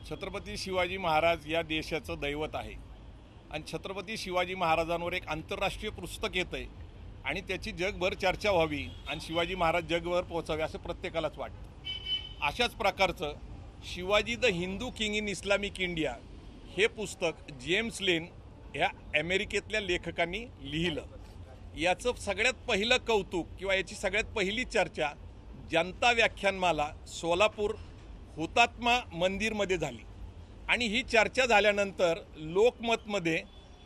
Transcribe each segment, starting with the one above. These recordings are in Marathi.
छत्रपती शिवाजी महाराज या देशाचं दैवत आहे आणि छत्रपती शिवाजी महाराजांवर एक आंतरराष्ट्रीय पुस्तक येतं आहे आणि त्याची जगभर चर्चा व्हावी आणि शिवाजी महाराज जगभर पोहोचावे असं प्रत्येकालाच वाटतं। अशाच प्रकारचं Shivaji the Hindu king in Islamic India हे पुस्तक जेम्स लेन ह्या अमेरिकेतल्या लेखकांनी लिहिलं। याचं सगळ्यात पहिलं कौतुक किंवा याची सगळ्यात पहिली चर्चा जनता व्याख्यानमाला सोलापूर हुतात्मा मंदिरमध्ये झाली आणि ही चर्चा झाल्यानंतर लोकमतमध्ये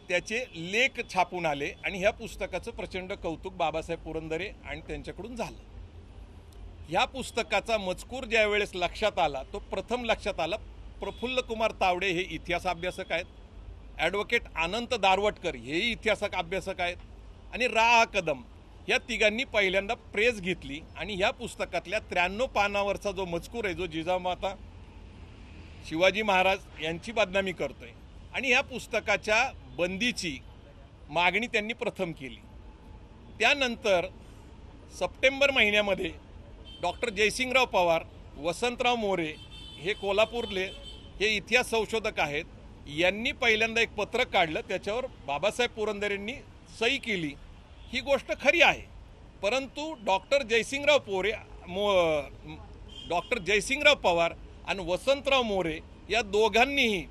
त्याचे लेख छापून आले आणि ह्या पुस्तकाचं प्रचंड कौतुक बाबासाहेब पुरंदरे आणि त्यांच्याकडून झालं। ह्या पुस्तकाचा मजकूर ज्यावेळेस लक्षात आला तो प्रथम लक्षात आला प्रफुल्ल कुमार तावडे हे इतिहास अभ्यासक आहेत, ॲडव्होकेट अनंत दारवटकर हेही इतिहास अभ्यासक आहेत आणि रा कदम या तिघांनी पहिल्यांदा प्रेस घेतली आणि ह्या पुस्तकातल्या 93 पानावरचा जो मजकूर आहे जो जिजामाता शिवाजी महाराज यांची बदनामी करतोय आणि ह्या पुस्तकाच्या बंदीची मागणी त्यांनी प्रथम केली। त्यानंतर सप्टेंबर महिन्यामध्ये डॉक्टर जयसिंगराव पवार, वसंतराव मोरे हे कोल्हापूरले हे इतिहास संशोधक आहेत, यांनी पहिल्यांदा एक पत्रक काढलं, त्याच्यावर बाबासाहेब पुरंदरेंनी सही केली। ही गोष्ट खरी आहे, परंतु डॉक्टर जयसिंगराव पवार आणि वसंतराव मोरे या दोघांनीही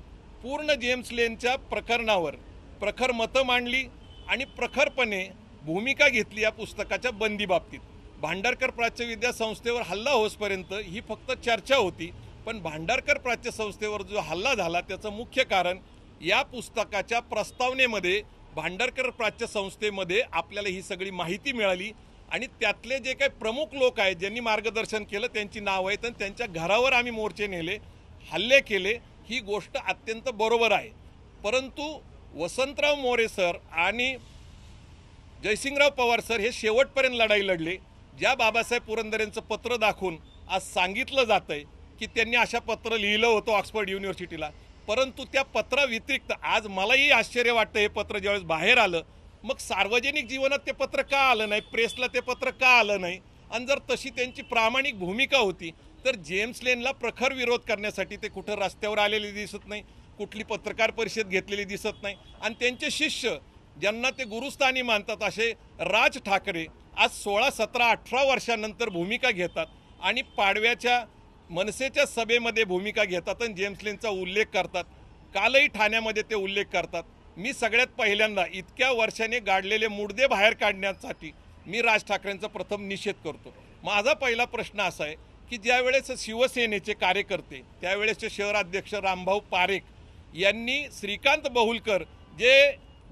पूर्ण जेम्स लेनच्या प्रकरणावर प्रखर मतं मांडली आणि प्रखरपणे भूमिका घेतली। या पुस्तकाच्या बंदीबाबतीत भांडारकर प्राच्यविद्या संस्थेवर हल्ला होसपर्यंत ही फक्त चर्चा होती, पण भांडारकर प्राच्य संस्थेवर जो हल्ला झाला त्याचं मुख्य कारण या पुस्तकाच्या प्रस्तावनेमध्ये भांडारकर प्राच्य संस्थेमध्ये आपल्याला ही सगळी माहिती मिळाली आणि त्यातले जे काही प्रमुख लोक आहेत ज्यांनी मार्गदर्शन केलं त्यांची नाव आहेत आणि त्यांच्या घरावर आम्ही मोर्चे नेले, हल्ले केले। ही गोष्ट अत्यंत बरोबर आहे, परंतु वसंतराव मोरे सर आणि जयसिंगराव पवार सर हे शेवटपर्यंत लढाई लढले। ज्या बाबासाहेब पुरंदरेंचं पत्र दाखवून आज सांगितलं जातंय की त्यांनी अशा पत्र लिहिलं होतं ऑक्सफर्ड युनिव्हर्सिटीला, परंतु त्या पत्राव्यतिरिक्त आज मलाही आश्चर्य वाटतं हे पत्र ज्यावेळेस बाहेर आलं मग सार्वजनिक जीवनात ते पत्र का आलं नाही, प्रेसला ते पत्र का आलं नाही, आणि जर तशी त्यांची प्रामाणिक भूमिका होती तर जेम्स लेनला प्रखर विरोध करण्यासाठी ते कुठं रस्त्यावर आलेले दिसत नाही, कुठली पत्रकार परिषद घेतलेली दिसत नाही आणि त्यांचे शिष्य ज्यांना ते गुरुस्थानी मानतात असे राज ठाकरे आज 16, 17, 18 वर्षांनंतर भूमिका घेतात आणि पाडव्याच्या मनसेच्या सभेमध्ये भूमिका घेतात आणि जेम्स लेनचा उल्लेख करतात। कालही ठाण्यामध्ये ते उल्लेख करतात। मी सगळ्यात पहिल्यांदा इतक्या वर्षाने गाडलेले मुडदे बाहेर काढण्यासाठी मी राज ठाकरेंचा प्रथम निषेध करतो। माझा पहिला प्रश्न असा आहे की ज्यावेळेस शिवसेनेचे कार्यकर्ते त्यावेळेसचे शहराध्यक्ष रामभाऊ पारेख यांनी श्रीकांत बहुलकर जे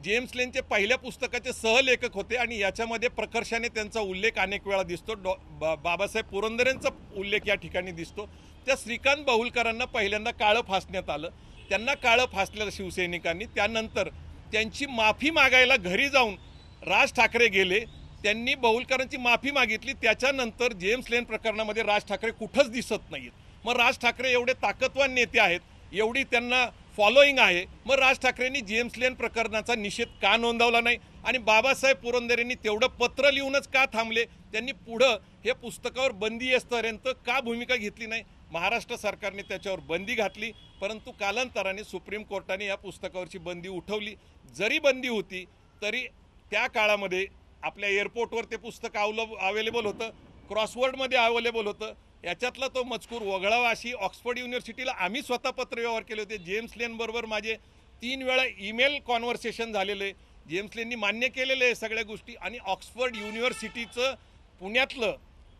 जेम्स लेनचे पहिल्या पुस्तकाचे सहलेखक होते आणि याच्यामध्ये प्रकर्षाने त्यांचा उल्लेख अनेक वेळा दिसतो, बाबासाहेब पुरंदरेंचा उल्लेख या ठिकाणी दिसतो, त्या श्रीकांत बहुलकरांना पहिल्यांदा काळं फासण्यात आलं। त्यांना काळं फासलेलं शिवसैनिकांनी, त्यानंतर त्यांची माफी मागायला घरी जाऊन राज ठाकरे गेले, त्यांनी बहुलकरांची माफी मागितली। त्याच्यानंतर जेम्स लेन प्रकरणामध्ये राज ठाकरे कुठंच दिसत नाहीत। मग राज ठाकरे एवढे ताकदवान नेते आहेत, एवढी त्यांना फॉलोईंग आहे, मग राज ठाकरेंनी जेम्स लेन प्रकरणाचा निषेध का नोंदवला नाही आणि बाबासाहेब पुरंदरेंनी तेवढं पत्र लिहूनच का थांबले, त्यांनी पुढं हे पुस्तकावर बंदी येईपर्यंत का भूमिका घेतली नाही। महाराष्ट्र सरकारने त्याच्यावर बंदी घातली, परंतु कालांतराने सुप्रीम कोर्टाने या पुस्तकावरची बंदी उठवली। जरी बंदी होती तरी त्या काळामध्ये आपल्या एअरपोर्टवर ते पुस्तक अवेलेबल होतं, क्रॉसवर्डमध्ये अवेलेबल होतं। याच्यातला तो मजकूर वगळावा अशी ऑक्सफर्ड युनिव्हर्सिटीला आम्ही स्वतः पत्रव्यवहार केले होते। जेम्स लेनबरोबर माझे 3 वेळा ईमेल कॉन्व्हर्सेशन झालेले, जेम्स लेननी मान्य केलेले आहे सगळ्या गोष्टी आणि ऑक्सफर्ड युनिव्हर्सिटीचं पुण्यातलं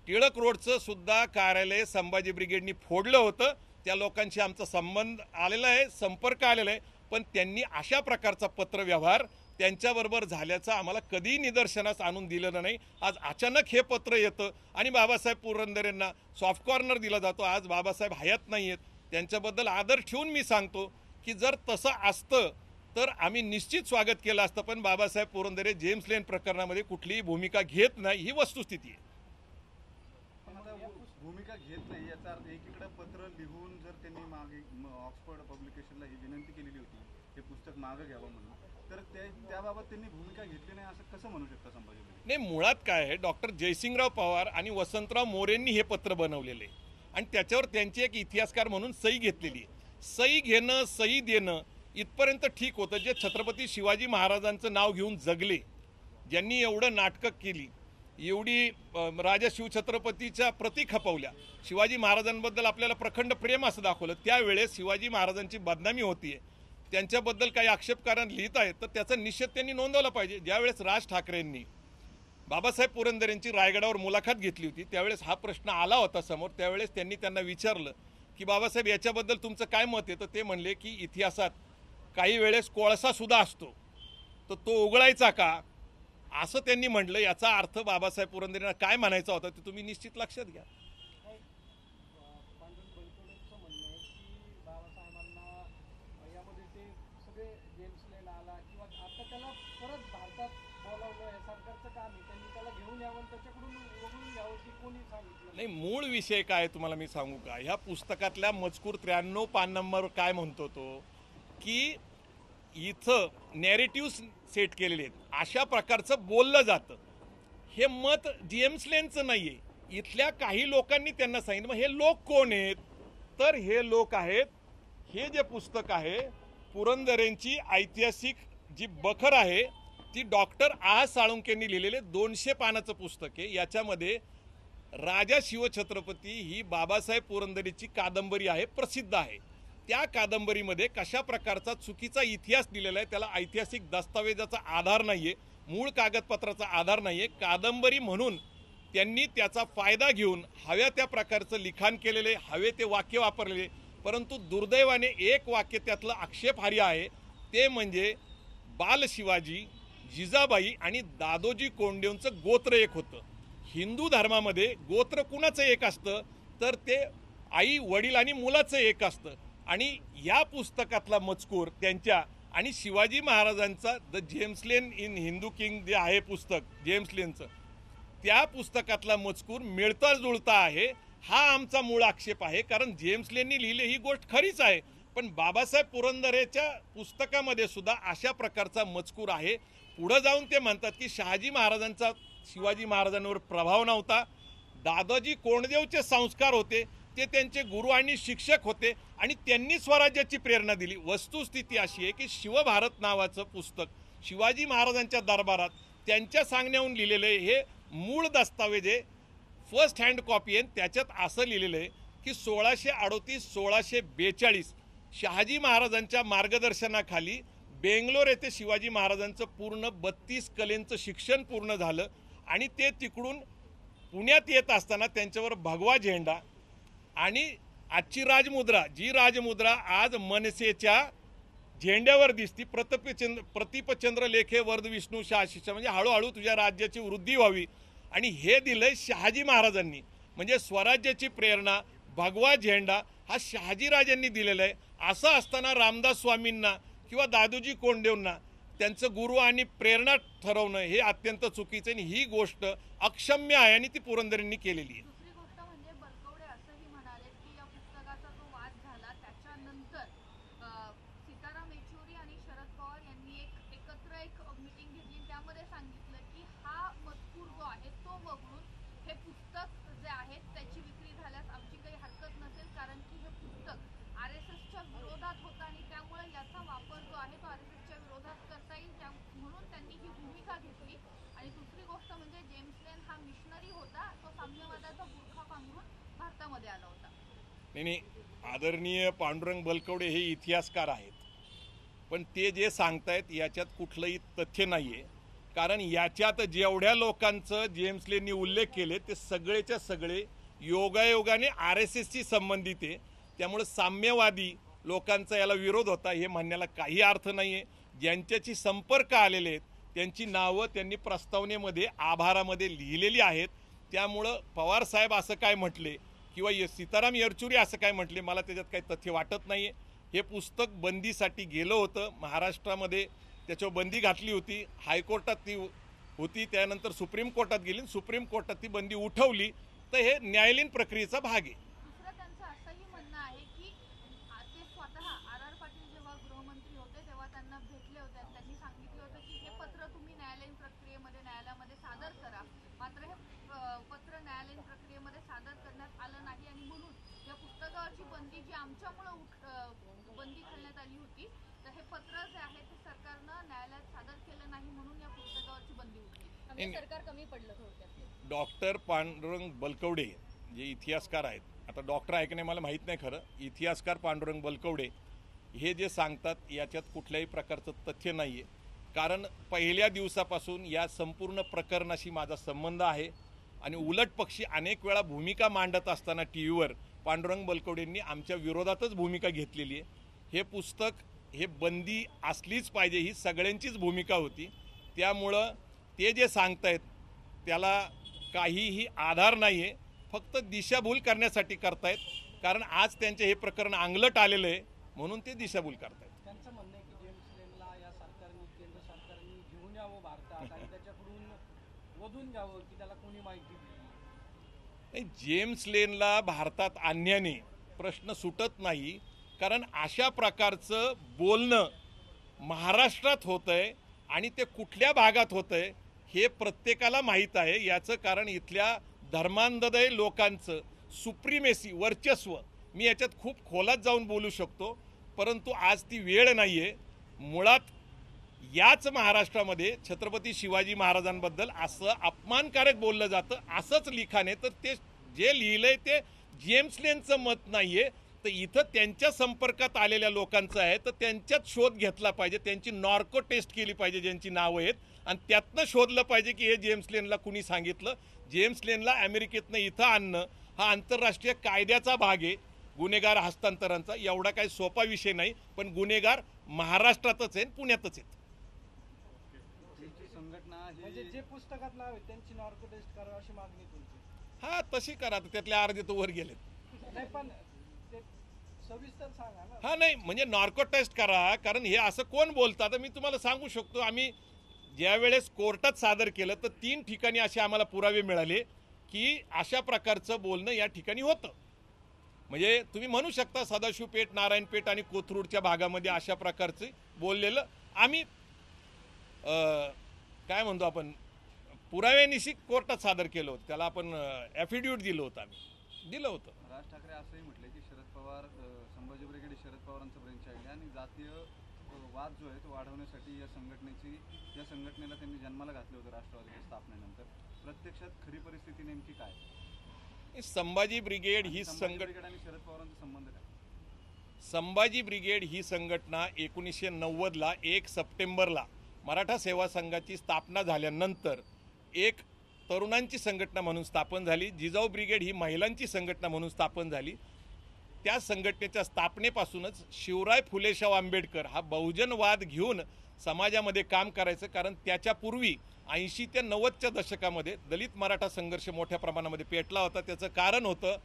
टिळक रोडचं सुद्धा कार्यालय संभाजी ब्रिगेडनी फोडलं होतं। त्या लोकांशी आमचा संबंध आलेला आहे, संपर्क आलेला आहे, पण त्यांनी अशा प्रकारचा पत्रव्यवहार त्यांच्याबरोबर झाल्याचं आम्हाला कधीही निदर्शनास आणून दिलेलं नाही। आज अचानक हे पत्र येतं आणि बाबासाहेब पुरंदरेंना सॉफ्ट कॉर्नर दिला जातो। आज बाबासाहेब हयात नाही आहेत, त्यांच्याबद्दल आदर ठेवून मी सांगतो की जर तसं असतं तर आम्ही निश्चित स्वागत केलं असतं, पण बाबासाहेब पुरंदरे जेम्स लेन प्रकरणामध्ये कुठलीही भूमिका घेत नाही, ही वस्तुस्थिती आहे। भूमिका घेत नाही याचा अर्थ एकीकडे पत्र लिहून जर त्यांनी मागे ऑक्सफर्ड पब्लिकेशनला ही विनंती केलेली होती हे पुस्तक मागे घ्यावं म्हणून, तर त्याबाबत त्यांनी भूमिका घेतली नाही असं कसं म्हणू शकता संभाजी? नाही, मुळात काय आहे, डॉक्टर जयसिंगराव पवार आणि वसंतराव मोरेंनी हे पत्र बनवलेले आणि त्याच्यावर त्यांची एक इतिहासकार म्हणून सही घेतलेली आहे। सही घेणं सही देणं इथपर्यंत ठीक होतं. जे छत्रपती शिवाजी महाराजांचं नाव घेऊन जगले, ज्यांनी एवढं नाटकं केली, एवढी राजा शिवछत्रपतीच्या प्रती खपवल्या, शिवाजी महाराजांबद्दल आपल्याला प्रखंड प्रेम असं दाखवलं, त्यावेळेस शिवाजी महाराजांची बदनामी होतीये, त्यांच्याबद्दल काही आक्षेपकारण लिहित आहेत, तर त्याचा निषेध त्यांनी नोंदवला पाहिजे. ज्यावेळेस राज ठाकरेंनी बाबासाहेब पुरंदरे यांची रायगडावर मुलाखत घेतली होती, त्यावेळेस हा प्रश्न आला होता समोर. त्यावेळेस त्यांनी त्यांना विचारलं की बाबासाहेब याच्याबद्दल तुमचं काय मत आहे, तर ते म्हणले की इतिहासात काही वेळेस कोळसा सुद्धा असतो, तर तो उघडायचा का, असं त्यांनी म्हटलं. याचा अर्थ बाबासाहेब पुरंदरेंना काय म्हणायचा होता ते तुम्ही निश्चित लक्षात घ्या. पांडुरंग बनसोडेंचं म्हणणं आहे की बाबासाहेबांना यामध्ये ते सगळे जेम्स लेन आला किंवा आता त्याला परत भारतात बोलावलं हे सरकारचं काम आहे, त्यांनी त्याला घेऊन यावं त्याच्याकडून वगळून घ्यावं की कोणी सांगितलं नाही, मूळ विषय काय तुम्हाला मी सांगू का, ह्या पुस्तकातल्या मजकूर 93 पान नंबर काय म्हणतो तो, की इथं नॅरेटिव्ह सेट केलेले आहेत, अशा प्रकारचं बोललं जातं. हे मत जेम्स लेनचं नाहीये, इथल्या काही लोकांनी त्यांना सांगितलं. मग हे लोक कोण आहेत, तर हे लोक आहेत, हे जे पुस्तक आहे पुरंदरेंची ऐतिहासिक जी बखर आहे ती डॉक्टर आ साळुंकेंनी लिहिलेले 200 पानाचं पुस्तक आहे. याच्यामध्ये राजा शिवछत्रपती ही बाबासाहेब पुरंदरेची कादंबरी आहे, प्रसिद्ध आहे. त्या कादंबरीमध्ये कशा प्रकारचा चुकीचा इतिहास दिलेला आहे, त्याला ऐतिहासिक दस्तावेजाचा आधार नाहीये, मूळ कागदपत्राचा आधार नाहीये. कादंबरी म्हणून त्यांनी त्याचा फायदा घेऊन हव्या त्या प्रकारचं लिखाण केलेले, हवे ते वाक्य वापरलेले. परंतु दुर्दैवाने एक वाक्य त्यातलं आक्षेपार्ह आहे, ते म्हणजे बाल शिवाजी, जिजाबाई आणि दादोजी कोंडदेवचं गोत्र एक होतं. हिंदू धर्मामध्ये गोत्र कुणाचं एक असतं, तर ते आई वडील आणि मुलाचं एक असतं. आणि या पुस्तकातला मजकूर त्यांच्या आणि शिवाजी महाराजांचा the James lane in Hindu king जे आहे पुस्तक जेम्स लेनचं, त्या पुस्तकातला मजकूर मिळता जुळता आहे. हा आमचा मूळ आक्षेप आहे. कारण जेम्स लेननी लिहिले ही गोष्ट खरीच आहे, पण बाबासाहेब पुरंदरेच्या पुस्तकामध्ये सुद्धा अशा प्रकारचा मजकूर आहे. पुढे जाऊन ते म्हणतात की शहाजी महाराजांचा शिवाजी महाराजांवर प्रभाव नव्हता, दादाजी कोंडदेवचे संस्कार होते, ते त्यांचे गुरु आणि शिक्षक होते आणि त्यांनी स्वराज्याची प्रेरणा दिली. वस्तुस्थिती अशी आहे की शिवभारत नावाचं पुस्तक शिवाजी महाराजांच्या दरबारात त्यांच्या सांगण्याहून लिहिलेलं आहे. हे मूळ दस्तावेज आहे, फर्स्ट हँड कॉपी आहे. त्याच्यात असं लिहिलेलं आहे की 1638-1642 शहाजी महाराजांच्या मार्गदर्शनाखाली बेंगलोर येथे शिवाजी महाराजांचं पूर्ण 32 कलेंचं शिक्षण पूर्ण झालं आणि ते तिकडून पुण्यात येत असताना त्यांच्यावर भगवा झेंडा आणि आजची राजमुद्रा, जी राजमुद्रा आज मनसेच्या झेंड्यावर दिसती, प्रतिपचंद्र लेखे वर्ध विष्णू शाशिष, म्हणजे हळूहळू तुझ्या राज्याची वृद्धी व्हावी, आणि हे दिलंय शहाजी महाराजांनी. म्हणजे स्वराज्याची प्रेरणा, भगवा झेंडा हा शहाजीराजांनी दिलेला आहे. असं असताना रामदास स्वामींना किंवा दादोजी कोंडदेवना त्यांचं गुरु आणि प्रेरणा ठरवणं हे अत्यंत चुकीचं आणि ही गोष्ट अक्षम्य आहे आणि ती पुरंदरेंनी केलेली आहे. दुसरी गोष्ट म्हणजे बलकवडे असंही म्हणाले की या पुस्तकाचा जो वाद झाला त्याच्यानंतर सीताराम येचुरी आणि शरद पवार यांनी एकत्र एक मीटिंग घेतली, त्यामध्ये सांगितलं की हा मजकूर जो आहे तो वगळून हे पुस्तक जे आहे त्याची विक्री झाल्यास आमची काही हरकत नसेल, कारण की हे पुस्तक RSSच्या विरोधात होतं आणि त्यामुळे याचा वापर जो आहे तो RSSच्या विरोधात करता येईल, म्हणून त्यांनी ही भूमिका घेतली. आणि दुसरी गोष्ट म्हणजे जेम्स लेन हा मिशनरी होता, तो साम्यवादाचा बुरखा पांघरून भारतामध्ये आला होता. नाही, आदरणीय पांडुरंग बलकवडे हे इतिहासकार आहेत, पण ते जे सांगतायत याच्यात कुठलंही तथ्य नाहीये. कारण याच्यात जेवढ्या लोकांचं जेम्स लेननी उल्लेख केले ते सगळेच्या सगळे योगायोगाने RSSशी संबंधित आहे. त्यामुळे साम्यवादी लोकांचा याला विरोध होता हे म्हणण्याला काही अर्थ नाहीये. ज्यांच्याशी संपर्क आलेले आहेत त्यांची नावं त्यांनी प्रस्तावनेमध्ये आभारामध्ये लिहिलेली आहेत. त्यामुळं पवार साहेब असं काय म्हटले किंवा सीताराम येचुरी असं काय म्हटले, मला त्याच्यात काही तथ्य वाटत नाहीये. हे पुस्तक बंदीसाठी गेलं होतं, महाराष्ट्रामध्ये त्याच्यावर बंदी घातली होती, हायकोर्टात ती होती, त्यानंतर सुप्रीम कोर्टात गेली, सुप्रीम कोर्टात ती बंदी उठवली. तर हे न्यायालयीन प्रक्रियेचा भाग आहे. दुसरं त्यांचं असंही म्हणणं आहे की ते स्वतः RR पाटील जेव्हा गृहमंत्री होते तेव्हा त्यांना भेटले होते आणि त्यांनी सांगितलं होतं की हे पत्र तुम्ही न्यायालयीन प्रक्रियेमध्ये न्यायालयामध्ये सादर करा. मात्र हे पत्र न्यायालयीन प्रक्रियेमध्ये सादर करण्यात आलं नाही आणि म्हणून या पुस्तकावरची बंदी जी आमच्यामुळे म्हणजे सरकार कमी पडलं थोडक्यात. डॉक्टर पांडुरंग बलकवडे जे इतिहासकार आहेत, आता डॉक्टर ऐकणे मला माहीत नाही खरं, इतिहासकार पांडुरंग बलकवडे हे जे सांगतात याच्यात कुठल्याही प्रकारचं तथ्य नाही आहे. कारण पहिल्या दिवसापासून या संपूर्ण प्रकरणाशी माझा संबंध आहे आणि उलट पक्षी अनेक वेळा भूमिका मांडत असताना टी व्हीवर पांडुरंग बलकवडेंनी आमच्या विरोधातच भूमिका घेतलेली आहे. हे पुस्तक हे बंदी असलीच पाहिजे ही सगळ्यांचीच भूमिका होती. त्यामुळं ते जे सांगतायत त्याला काहीही आधार नाही आहे, फक्त दिशाभूल करण्यासाठी करतायत. कारण आज त्यांचे हे प्रकरण अंगलट आलेलं आहे म्हणून ते दिशाभूल करतायत. त्यांचं म्हणणं आहे की जेम्स लेनला या सरकारने, केंद्र सरकारने घेऊन यावं भारतात आणि त्याच्याकडून वधून घ्यावं की त्याला कोणी माहिती दिली. नाही, जेम्स लेनला भारतात आणण्याने प्रश्न सुटत नाही. कारण अशा प्रकारचं बोलणं महाराष्ट्रात होतंय आणि ते कुठल्या भागात होतंय हे प्रत्येकाला माहीत आहे. याचं कारण इथल्या धर्मांधदय लोकांचं सुप्रिमेसी, वर्चस्व, मी याच्यात खूप खोलात जाऊन बोलू शकतो, परंतु आज ती वेळ नाही आहे. मुळात याच महाराष्ट्रामध्ये छत्रपती शिवाजी महाराजांबद्दल असं अपमानकारक बोललं जातं, असंच लिखाण आहे. तर ते जे लिहिलंय ते जेम्स लेनचं मत नाही आहे, तर इथं त्यांच्या संपर्कात आलेल्या लोकांचं आहे. तर त्यांच्यात शोध घेतला पाहिजे, त्यांची नॉर्को टेस्ट केली पाहिजे ज्यांची नावं आहेत, आणि त्यातनं शोधलं पाहिजे की हे जेम्स लेनला कुणी सांगितलं. जेम्स लेनला अमेरिकेतनं इथं आणणं हा आंतरराष्ट्रीय कायद्याचा भाग आहे. गुन्हेगार हस्तांतरांचा एवढा काही सोपा विषय नाही, पण गुन्हेगार महाराष्ट्रातच आहे, पुण्यातच आहेत. त्यांची संघटना म्हणजे ही जे पुस्तकात नाव आहे त्यांची नॉर्को टेस्ट करावं अशी मागणी तुमची. हा, तशी करा. त्यातले अर्धे तर वर गेलेत. नाही पण ते सविस्तर सांगा ना. हा, नाही म्हणजे नॉर्को टेस्ट करा. कारण हे असं कोण बोलतं, तर मी तुम्हाला सांगू शकतो. आम्ही ज्यावेळेस कोर्टात सादर केलं तर 3 ठिकाणी असे आम्हाला पुरावे मिळाले की अशा प्रकारचं बोलणं या ठिकाणी होतं. म्हणजे तुम्ही म्हणू शकता सदाशिवपेठ, नारायणपेठ आणि कोथरूडच्या भागामध्ये अशा प्रकारचे बोललेलं आम्ही काय म्हणतो आपण पुराव्यानिशी कोर्टात सादर केलं होतं. त्याला आपण ॲफिडेव्हिट दिलं होतं, आम्ही दिलं होतं. राज ठाकरे असंही म्हटले की शरद पवार, संभाजी ब्रिगेड शरद पवारांचं ब्रँच आहे आणि जातीय वाद जो आहे तो वाढवण्यासाठी या संघटनेला त्यांनी जन्माला घातलं होतं राष्ट्रवादीच्या स्थापनेनंतर. प्रत्यक्षात खरी परिस्थिती नेमकी काय? संभाजी ब्रिगेड ही संभाजी ब्रिगेड आणि शरद पवारांचा संबंध काय? संभाजी ब्रिगेड ही संघटना 1990ला 1 सप्टेंबरला मराठा सेवा संघाची स्थापना झाल्यानंतर एक तरुणांची संघटना म्हणून स्थापन झाली. जिजाऊ ब्रिगेड ही महिलांची संघटना म्हणून स्थापन झाली. त्या संघटनेच्या स्थापनेपासूनच शिवराय फुलेशाह आंबेडकर हा बहुजनवाद घेऊन समाजामध्ये काम करायचं. कारण त्याच्यापूर्वी 80 ते 90च्या दशकामध्ये दलित मराठा संघर्ष मोठ्या प्रमाणामध्ये पेटला होता. त्याचं कारण होतं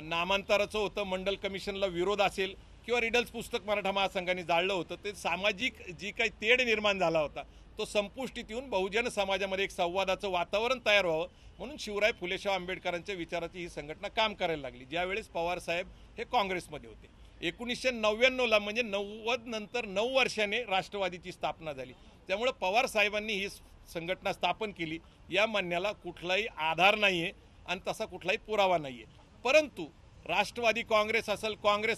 नामांतराचं होतं, मंडल कमिशनला विरोध असेल किंवा रिडल्स पुस्तक मराठा महासंघाने जाळलं होतं. ते सामाजिक जी काही तेढ निर्माण झाला होता तो संपुष्टीत येऊन बहुजन समाजामध्ये एक संवादाचं वातावरण तयार व्हावं म्हणून शिवराय फुलेशाह आंबेडकरांच्या विचाराची ही संघटना काम करायला लागली. ज्यावेळेस पवारसाहेब हे काँग्रेसमध्ये होते. 1999ला म्हणजे 90 नंतर 9 वर्षाने राष्ट्रवादीची स्थापना झाली. त्यामुळे पवारसाहेबांनी ही संघटना स्थापन केली या म्हणण्याला कुठलाही आधार नाही आहे आणि तसा कुठलाही पुरावा नाही आहे. परंतु राष्ट्रवादी काँग्रेस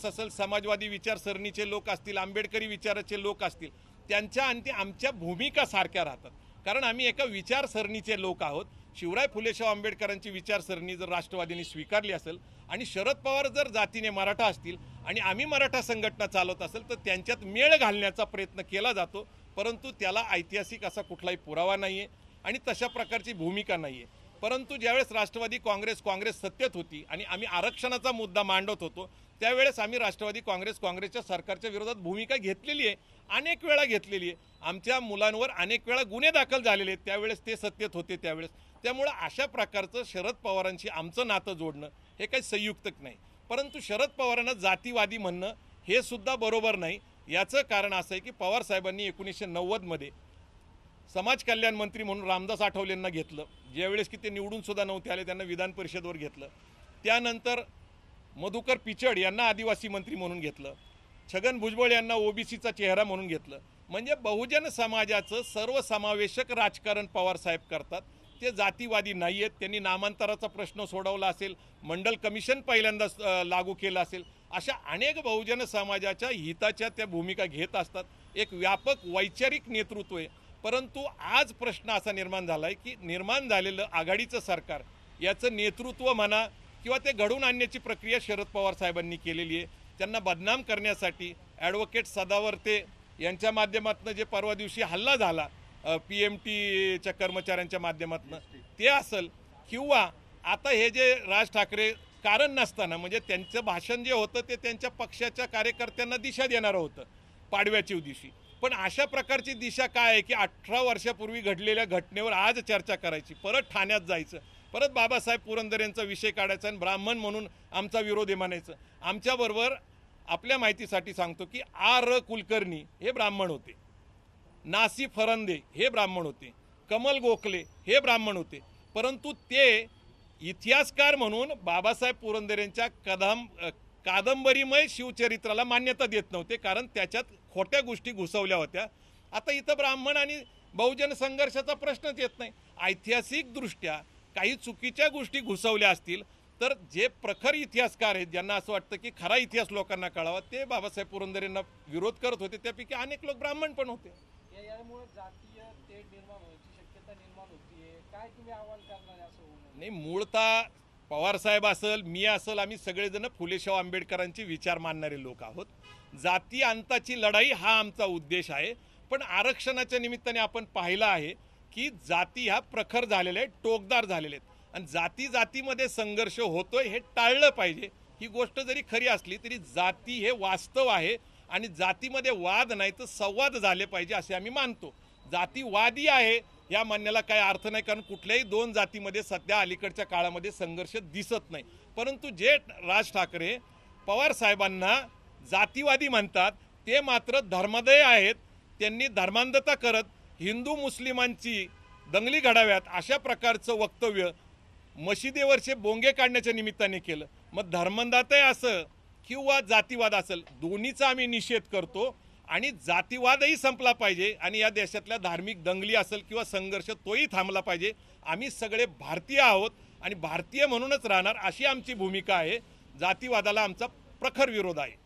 असेल, समाजवादी विचारसरणीचे लोक असतील, आंबेडकरी विचाराचे लोक असतील, त्यांच्या आणि ते आमच्या भूमिका सारख्या राहतात. कारण आम्ही एका विचारसरणीचे लोक आहोत. शिवराय फुलेशाह आंबेडकरांची विचारसरणी जर राष्ट्रवादीने स्वीकारली असेल आणि शरद पवार जर जातीने मराठा असतील आणि आम्ही मराठा संघटना चालवत असेल तर त्यांच्यात मेळ घालण्याचा प्रयत्न केला जातो. परंतु त्याला ऐतिहासिक असा कुठलाही पुरावा नाही आहे आणि तशा प्रकारची भूमिका नाही आहे. परंतु ज्यावेळेस राष्ट्रवादी काँग्रेस सत्तेत होती आणि आम्ही आरक्षणाचा मुद्दा मांडत होतो त्यावेळेस आम्ही राष्ट्रवादी काँग्रेसच्या सरकारच्या विरोधात भूमिका घेतलेली आहे, अनेक वेळा घेतलेली आहे. आमच्या मुलांवर अनेक वेळा गुन्हे दाखल झालेले आहेत, त्यावेळेस ते सत्तेत होते त्यावेळेस. त्यामुळं अशा प्रकारचं शरद पवारांशी आमचं नातं जोडणं हे काही संयुक्तक नाही. परंतु शरद पवारांना जातीवादी म्हणणं हे सुद्धा बरोबर नाही. याचं कारण असं आहे की पवारसाहेबांनी 1990मध्ये समाज कल्याण मंत्री म्हणून रामदास आठवलेंना घेतलं. ज्यावेळेस की ते निवडून सुद्धा नव्हते आले, त्यांना विधान परिषदेवर घेतलं. त्यानंतर मधुकर पिचड यांना आदिवासी मंत्री म्हणून घेतलं. छगन भुजबळ यांना ओबीसीचा चेहरा म्हणून घेतलं. म्हणजे बहुजन समाजाचं सर्वसमावेशक राजकारण पवारसाहेब करतात. ते जातीवादी नाही आहेत. त्यांनी नामांतराचा प्रश्न सोडवला असेल, मंडल कमिशन पहिल्यांदा लागू केलं असेल, अशा अनेक बहुजन समाजाच्या हिताच्या त्या भूमिका घेत असतात. एक व्यापक वैचारिक नेतृत्व आहे. परंतु आज प्रश्न असा निर्माण झाला आहे की निर्माण झालेलं आघाडीचं सरकार याचं नेतृत्व म्हणा किंवा ते घडवून आणण्याची प्रक्रिया शरद पवार साहेबांनी केलेली आहे. त्यांना बदनाम करण्यासाठी ॲडव्होकेट सदावर्ते यांच्या माध्यमातून जे परवा दिवशी हल्ला झाला PMTच्या कर्मचाऱ्यांच्या माध्यमातून ते असेल, किंवा आता हे जे राज ठाकरे कारण नसताना म्हणजे त्यांचं भाषण जे होतं ते त्यांच्या पक्षाच्या कार्यकर्त्यांना दिशा देणारं होतं पाडव्याच्या दिवशी, पण अशा प्रकारची दिशा काय आहे की 18 वर्षापूर्वी घडलेल्या घटनेवर आज चर्चा करायची, परत ठाण्यात जायचं, परत बाबासाहेब पुरंदरे यांचा विषय काढायचा आणि ब्राह्मण म्हणून आमचा विरोध आहे म्हणायचं. आमच्याबरोबर आपल्या माहितीसाठी सांगतो की R कुलकर्णी हे ब्राह्मण होते, नासी फरंदे हे ब्राह्मण होते, कमल गोखले हे ब्राह्मण होते, परंतु ते इतिहासकार म्हणून बाबासाहेब पुरंदरेंच्या कादंबरीमय शिवचरित्राला मान्यता देत नव्हते, कारण त्याच्यात खोट्या गोष्टी घुसवल्या होत्या. आता इथं ब्राह्मण आणि बहुजन संघर्षाचा प्रश्नच येत नाही. ऐतिहासिकदृष्ट्या काही चुकीच्या गोष्टी घुसवल्या असतील तर जे प्रखर इतिहासकार आहेत, ज्यांना असं वाटतं की खरा इतिहास लोकांना कळावा, ते बाबासाहेब पुरंदरेंना विरोध करत होते. त्यापैकी अनेक लोक ब्राह्मण पण होते. यामुळे जातीय तेढ निर्माण व्हायची शक्यता निर्माण होतीये. काय तुम्ही आव्हान करणार असं होऊ नये? नाही, मूळतः पवारसाहेब असेल, मी असेल, आम्ही सगळेजण फुलेशाह आंबेडकरांचे विचार मानणारे लोक आहोत. जाती अंताची लढाई हा आमचा उद्देश आहे, पण आरक्षणाच्या निमित्ताने आपण पाहिलं आहे की जाती ह्या प्रखर झालेल्या आहेत, टोकदार झालेल्या आहेत, आणि जाती जातीमध्ये संघर्ष होतोय हे टाळलं पाहिजे. ही गोष्ट जरी खरी असली तरी जाती हे वास्तव आहे आणि जातीमध्ये वाद नाही तर संवाद झाले पाहिजे असे आम्ही मानतो. जातीवादी आहे या म्हणण्याला काही अर्थ नाही, कारण कुठल्याही दोन जातीमध्ये सध्या अलीकडच्या काळामध्ये संघर्ष दिसत नाही. परंतु जे राज ठाकरे पवार साहेबांना जातीवादी म्हणतात ते मात्र धर्मदय आहेत. त्यांनी धर्मांधता करत हिंदू मुस्लिमांची दंगली घडाव्यात अशा प्रकारचं वक्तव्य मशिदीवरचे बोंगे काढण्याच्या निमित्ताने केलं. मग धर्मांधता असं किंवा जातीवाद असेल, दोन्हीचा आम्ही निषेध करतो आणि जातीवादही संपला पाहिजे आणि या देशातल्या धार्मिक दंगली असेल किंवा संघर्ष तोही थांबला पाहिजे. आम्ही सगळे भारतीय आहोत आणि भारतीय म्हणूनच राहणार अशी आमची भूमिका आहे. जातीवादाला आमचा प्रखर विरोध आहे.